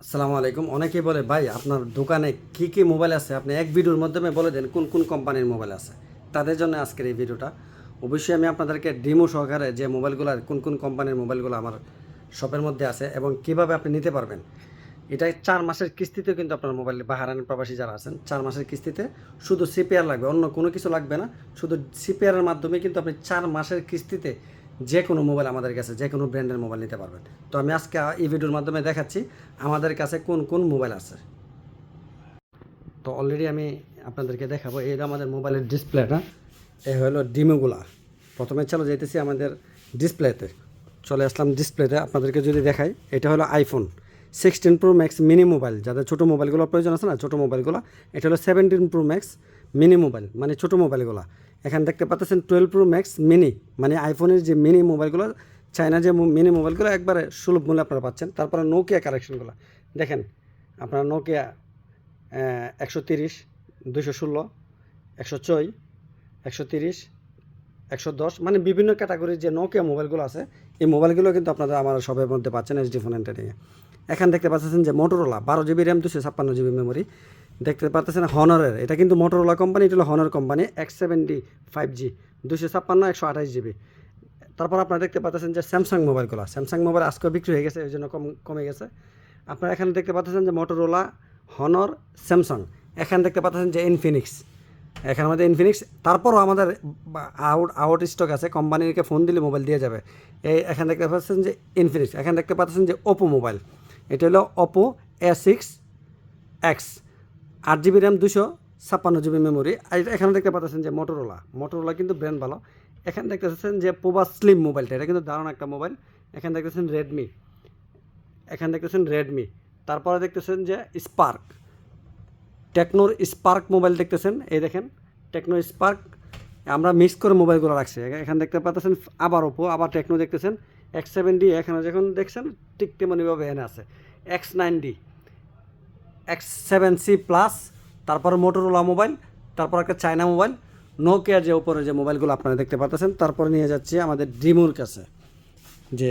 আসসালামু আলাইকুম। অনেকেই বলে ভাই আপনার দোকানে কী কী মোবাইল আছে আপনি এক ভিডিওর মাধ্যমে বলে দেন কোন কোন কোম্পানির মোবাইল আছে। তাদের জন্য আজকের এই ভিডিওটা। অবশ্যই আমি আপনাদেরকে ডেমো সহকারে যে মোবাইলগুলো কোন কোন কোম্পানির মোবাইলগুলো আমার শপের মধ্যে আছে এবং কিভাবে আপনি নিতে পারবেন। এটা 4 মাসের কিস্তিতেও কিন্তু আপনার মোবাইল বাহারান প্রবাসী যারা আছেন 4 মাসের কিস্তিতে শুধু সিপিআর লাগবে, অন্য কোনো কিছু লাগবে না। শুধু সিপিআরের মাধ্যমে কিন্তু আপনি 4 মাসের কিস্তিতে যে কোনো মোবাইল আমাদের কাছে যে কোনো ব্র্যান্ডের মোবাইল নিতে পারবেন। তো আমি আজকে এই ভিডিওর মাধ্যমে দেখাচ্ছি আমাদের কাছে কোন কোন মোবাইল আছে। তো অলরেডি আমি আপনাদেরকে দেখাবো, এই আমাদের মোবাইলের ডিসপ্লেটা। এই হলো ডিমোগুলা। প্রথমে চলে যাইতেছি আমাদের ডিসপ্লেতে। চলে আসলাম ডিসপ্লেতে, আপনাদেরকে যদি দেখাই, এটা হলো iPhone 16 pro max mini mobile. যাদের ছোটো মোবাইলগুলো প্রয়োজন আছে না, ছোটো মোবাইলগুলো, এটা হলো 17 প্রো ম্যাক্স মিনি মোবাইল, মানে ছোটো মোবাইলগুলো। এখানে দেখতে পাচ্ছেন 12 প্রো ম্যাক্স মিনি, মানে আইফোনের যে মিনি মোবাইলগুলো, চায়না যে মিনি মোবাইলগুলো একবারে সুলভ মূল্যে আপনারা পাচ্ছেন। তারপরে নোকিয়া কালেকশনগুলো দেখেন, আপনারা নোকিয়া 130, 216, 106, 130, 110, মানে বিভিন্ন ক্যাটাগরির যে নোকিয়া মোবাইলগুলো আছে, এই মোবাইলগুলো কিন্তু আপনারা আমার সবের মধ্যে পাচ্ছেন এইচডি ফোন এন্টারিংয়ে। এখানে দেখতে পাচ্ছেন যে Motorola 12 GB RAM 256 GB memory. দেখতে পাচ্ছেন হনরের, এটা কিন্তু মোটরোলা কোম্পানি, এটা হলো হনর কোম্পানি, X75G 256, 128 জিবি। তারপর আপনারা দেখতে পাচ্ছেন যে স্যামসাং মোবাইলগুলো, স্যামসাং মোবাইল আজকেও বিক্রি হয়ে গেছে, এই জন্য কমে গেছে। আপনারা এখানে দেখতে পাচ্ছেন যে মোটরোলা, হনর, স্যামসাং। এখানে দেখতে পাচ্ছেন যে ইনফিনিক্স, এখানে আমাদের ইনফিনিক্স। তারপরও আমাদের আউট স্টক আছে, কোম্পানিকে ফোন দিলে মোবাইল দিয়ে যাবে। এখানে দেখতে পাচ্ছেন যে ইনফিনিক্স। এখানে দেখতে পাচ্ছেন যে ওপো মোবাইল, এটা হলো Oppo A6X, 8 GB RAM 256 GB memory. আর এখানে দেখতে পাচ্ছেন যে মোটরোলা, মোটরোলা কিন্তু ব্র্যান্ড ভালো। এখানে দেখতে পাচ্ছেন যে পোভা স্লিম মোবাইলটা, এটা কিন্তু দারুণ একটা মোবাইল। এখানে দেখতেছেন রেডমি, এখানে দেখতেছেন রেডমি। তারপরে দেখতেছেন যে স্পার্ক, টেকনোর স্পার্ক মোবাইল দেখতেছেন, এই দেখেন টেকনো স্পার্ক। আমরা মিক্স করে মোবাইলগুলো রাখছি। এখানে দেখতে পাচ্ছেন আবার ওপো, আবার টেকনো দেখতেছেন। X7D এখানে যখন দেখছেন ঠিক তেমনিভাবে এনে আছে। X9D, X7C প্লাস, তারপরে মোটরোলা মোবাইল, তারপর একটা চায়না মোবাইল, নোকিয়ার যে উপরে যে মোবাইলগুলো আপনারা দেখতে পাচ্ছেন। তারপরে নিয়ে যাচ্ছি আমাদের ড্রিমোর কাছে, যে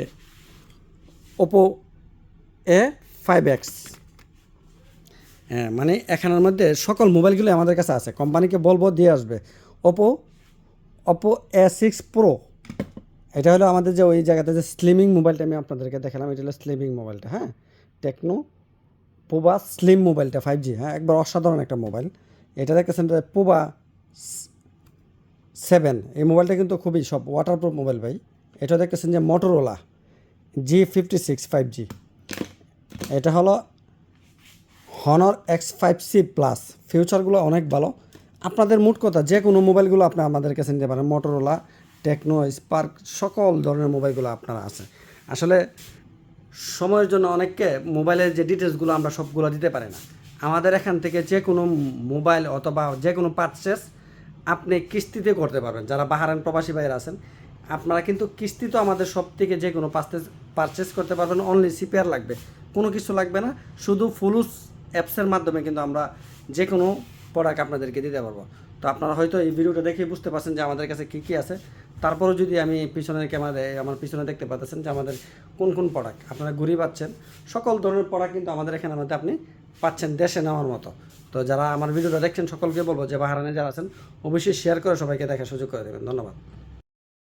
ওপো A5X। হ্যাঁ, মানে এখানের মধ্যে সকল মোবাইলগুলো আমাদের কাছে আছে, কোম্পানিকে বলবো দিয়ে আসবে। ওপো ওপো A6 প্রো, এটা হলো আমাদের যে ওই জায়গাতে যে স্লিমিং মোবাইলটা আমি আপনাদেরকে দেখালাম, এটা হলো স্লিমিং মোবাইলটা। হ্যাঁ, টেকনো পোভা স্লিম মোবাইলটা 5G, হ্যাঁ, একবার অসাধারণ একটা মোবাইল। এটা দেখতেছেন পোভা 7, এই মোবাইলটা কিন্তু খুবই সব ওয়াটারপ্রুফ মোবাইল ভাই। এটা দেখতেছেন যে মোটরোলা G56 5G, এটা হলো হনর X5C প্লাস। ফিউচারগুলো অনেক ভালো। আপনাদের মোট কথা যে কোনো মোবাইলগুলো আপনি আমাদের কাছে নিতে পারেন, মোটরোলা, টেকনো, স্পার্ক, সকল ধরনের মোবাইলগুলো আপনারা আছে। আসলে সময়ের জন্য অনেককে মোবাইলের যে ডিটেলসগুলো আমরা সবগুলো দিতে পারি না। আমাদের এখান থেকে যে কোনো মোবাইল অথবা যে কোনো পারচেস আপনি কিস্তিতে করতে পারবেন। যারা বাহারান প্রবাসী ভাইয়েরা আছেন, আপনারা কিন্তু কিস্তিতে আমাদের সব থেকে যে কোনো পারচেস করতে পারবেন। অনলি সিপিআর লাগবে, কোনো কিছু লাগবে না। শুধু ফুলুস অ্যাপসের মাধ্যমে কিন্তু আমরা যে কোনো প্রোডাক্ট আপনাদেরকে দিতে পারবো। তো আপনারা হয়তো এই ভিডিওটা দেখে বুঝতে পারছেন যে আমাদের কাছে কী কী আছে। তারপরেও যদি আমি পিছনের ক্যামেরায় আমার পিছনে দেখতে পাচ্ছেন যে আমাদের কোন কোন প্রোডাক্ট আপনারা ঘুরিয়ে পাচ্ছেন, সকল ধরনের প্রোডাক্ট কিন্তু আমাদের এখানের মধ্যে আপনি পাচ্ছেন দেশে নেওয়ার মতো। তো যারা আমার ভিডিওটা দেখছেন সকলকে বলবো যে বাহারানে যারা আছেন অবশ্যই শেয়ার করে সবাইকে দেখার সুযোগ করে দেবেন। ধন্যবাদ।